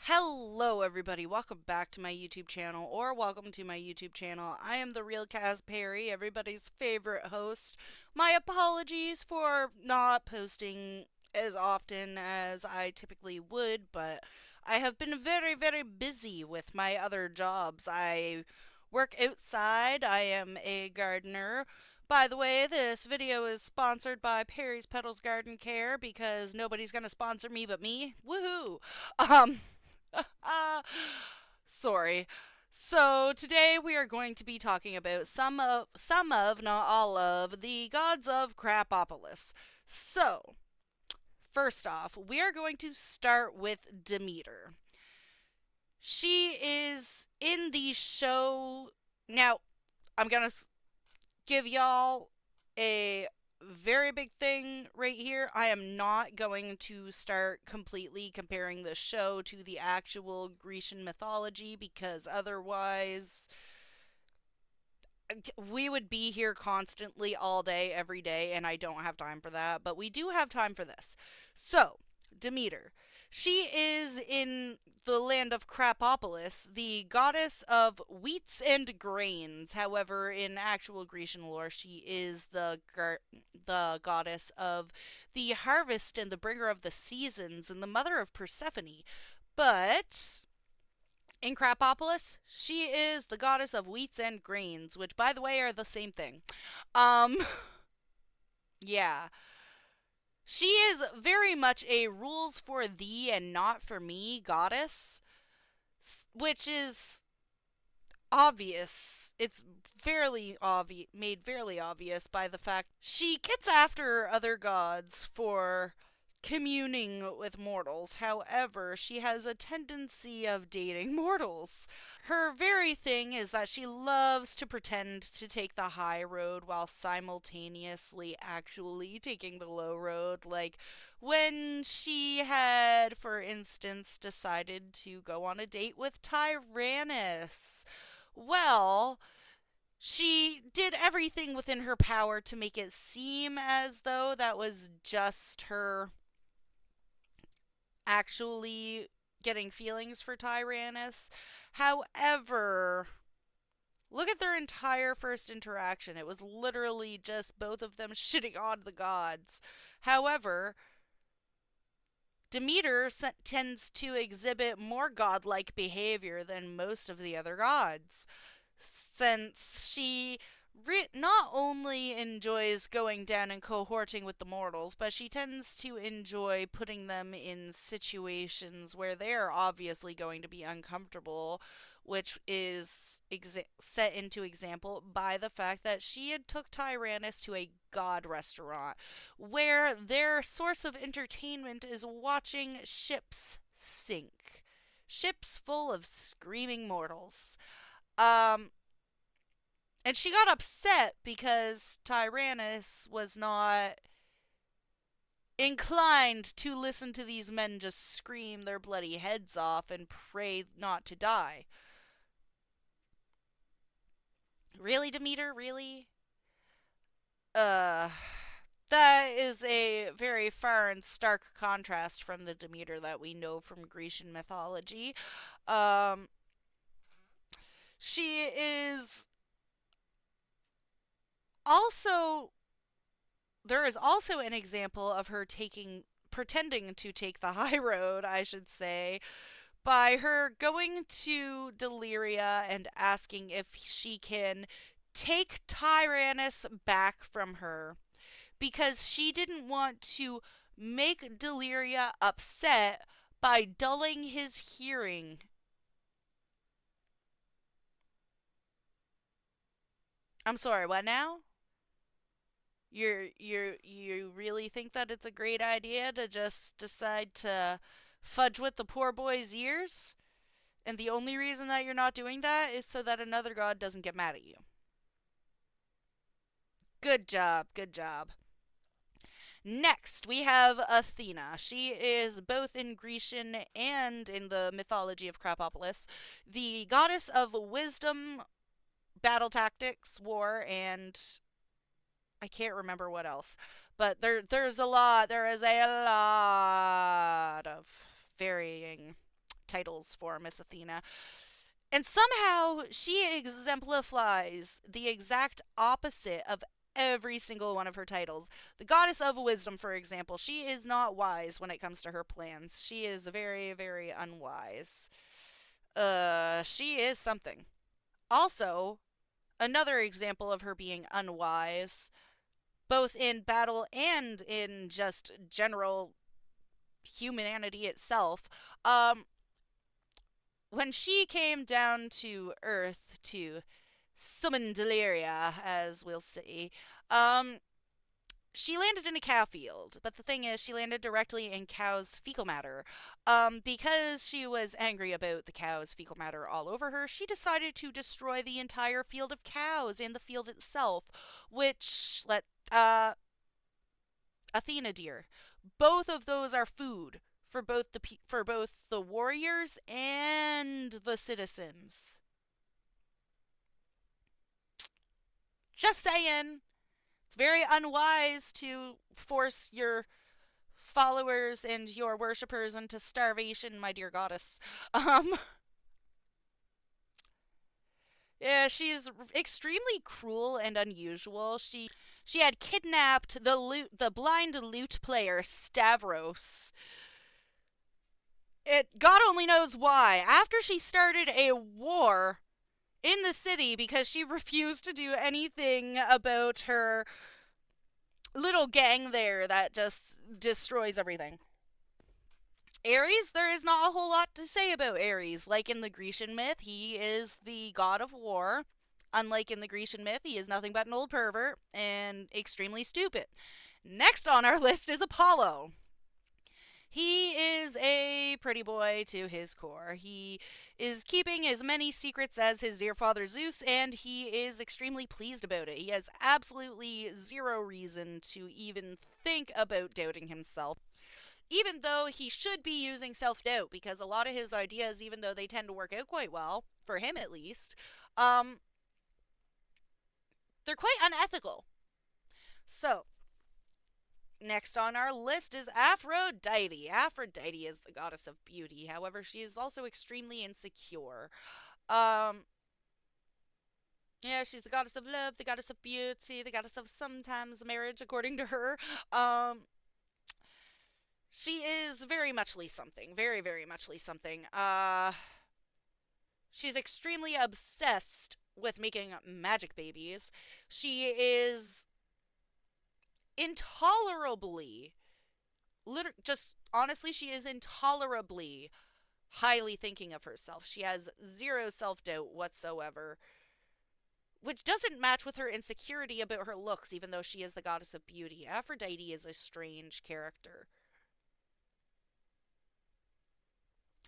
Hello, everybody. Welcome back to my YouTube channel, or welcome to my YouTube channel. I am the real Kaz Perry, everybody's favorite host. My apologies for not posting as often as I typically would, but I have been very, very busy with my other jobs. I work outside, I am a gardener. By the way, this video is sponsored by Perry's Petals Garden Care because nobody's gonna sponsor me but me. Woohoo! Um, Sorry. So today we are going to be talking about some of, not all of, the gods of Krapopolis. So, first off, we are going to start with Demeter. She is in the show. Now, I'm gonna give y'all a very big thing right here. I am not going to start completely comparing the show to the actual Grecian mythology because otherwise we would be here constantly all day, every day, and I don't have time for that. But we do have time for this. So, Demeter. She is in the land of Krapopolis, the goddess of wheats and grains. However, in actual Grecian lore, she is the goddess of the harvest and the bringer of the seasons and the mother of Persephone. But in Krapopolis, she is the goddess of wheats and grains, which, by the way, are the same thing. Um, yeah. She is very much a rules for thee and not for me goddess, which is obvious. It's fairly obvious, made fairly obvious by the fact she gets after other gods for communing with mortals. However, she has a tendency of dating mortals. Her very thing is that she loves to pretend to take the high road while simultaneously actually taking the low road. Like when she had, for instance, decided to go on a date with Tyrannus. Well, she did everything within her power to make it seem as though that was just her actually getting feelings for Tyrannus. However, look at their entire first interaction. It was literally just both of them shitting on the gods. However, Demeter tends to exhibit more godlike behavior than most of the other gods, since she not only enjoys going down and cohorting with the mortals, but she tends to enjoy putting them in situations where they are obviously going to be uncomfortable, which is set into example by the fact that she had took Tyrannus to a god restaurant where their source of entertainment is watching ships sink. Ships full of screaming mortals. Um, and she got upset because Tyrannus was not inclined to listen to these men just scream their bloody heads off and pray not to die. Really, Demeter? Really? Uh. That is a very far and stark contrast from the Demeter that we know from Grecian mythology. Um, she is also there is also an example of her pretending to take the high road, I should say, by her going to Deliria and asking if she can take Tyrannus back from her because she didn't want to make Deliria upset by dulling his hearing. I'm sorry, what now? You really think that it's a great idea to just decide to fudge with the poor boy's ears? And the only reason that you're not doing that is so that another god doesn't get mad at you. Good job, good job. Next, we have Athena. She is both in Grecian and in the mythology of Krapopolis the goddess of wisdom, battle tactics, war, and I can't remember what else. But there's a lot. There is a lot of varying titles for Miss Athena. And somehow she exemplifies the exact opposite of every single one of her titles. The goddess of wisdom, for example, she is not wise when it comes to her plans. She is very, very unwise. She is something. Also, another example of her being unwise, both in battle and in just general humanity itself. When she came down to Earth to summon Deliria, as we'll see, um, she landed in a cow field. But the thing is, she landed directly in cows' fecal matter. Because she was angry about the cows' fecal matter all over her, she decided to destroy the entire field of cows and the field itself, which Athena dear. Both of those are food for both the warriors and the citizens. Just saying. It's very unwise to force your followers and your worshippers into starvation, my dear goddess. Um yeah, she's extremely cruel and unusual. She had kidnapped the blind lute player Stavros. God only knows why. After she started a war in the city because she refused to do anything about her little gang there that just destroys everything. Ares, there is not a whole lot to say about Ares. Like in the Grecian myth, he is the god of war. Unlike in the Grecian myth, he is nothing but an old pervert and extremely stupid. Next on our list is Apollo. He is a pretty boy to his core. He is keeping as many secrets as his dear father Zeus, and he is extremely pleased about it. He has absolutely zero reason to even think about doubting himself. Even though he should be using self doubt, because a lot of his ideas, even though they tend to work out quite well, for him at least, um, they're quite unethical. So, next on our list is Aphrodite. Aphrodite is the goddess of beauty. However, she is also extremely insecure. Um, yeah, she's the goddess of love, the goddess of beauty, the goddess of sometimes marriage, according to her. Um, she is very muchly something. Very, very muchly something. She's extremely obsessed with making magic babies. She is intolerably just honestly, she is intolerably highly thinking of herself. She has zero self doubt whatsoever, which doesn't match with her insecurity about her looks, even though she is the goddess of beauty. Aphrodite is a strange character.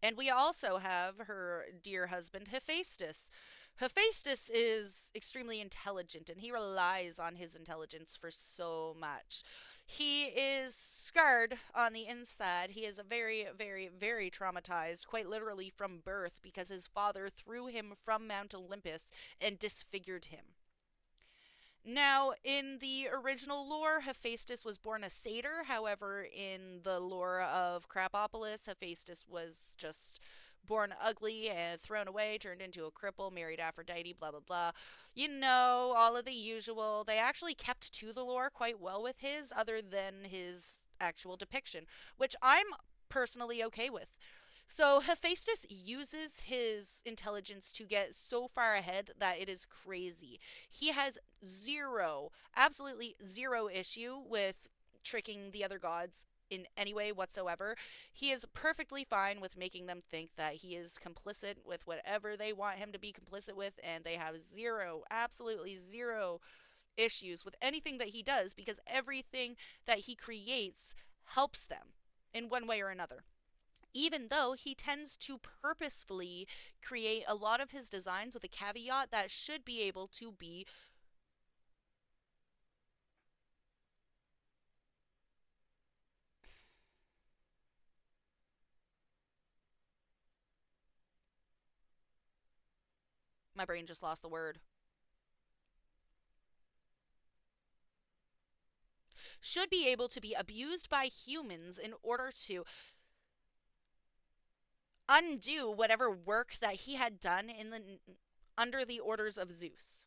And we also have her dear husband, Hephaestus. Hephaestus is extremely intelligent and he relies on his intelligence for so much. He is scarred on the inside. He is very, very, very traumatized, quite literally from birth, because his father threw him from Mount Olympus and disfigured him. Now, in the original lore, Hephaestus was born a satyr. However, in the lore of Krapopolis, Hephaestus was just born ugly and thrown away, turned into a cripple, married Aphrodite, blah, blah, blah. You know, all of the usual. They actually kept to the lore quite well with his, other than his actual depiction, which I'm personally okay with. So Hephaestus uses his intelligence to get so far ahead that it is crazy. He has zero, absolutely zero issue with tricking the other gods in any way whatsoever. He is perfectly fine with making them think that he is complicit with whatever they want him to be complicit with, and they have zero, absolutely zero issues with anything that he does because everything that he creates helps them in one way or another, even though he tends to purposefully create a lot of his designs with a caveat that should be able to be. My brain just lost the word. Should be able to be abused by humans in order to undo whatever work that he had done in the under the orders of Zeus.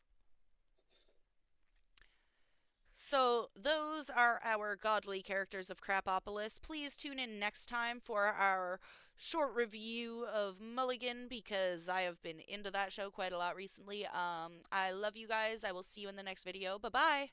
So, those are our godly characters of Krapopolis. Please tune in next time for our short review of Mulligan because I have been into that show quite a lot recently. I love you guys. I will see you in the next video. Bye bye.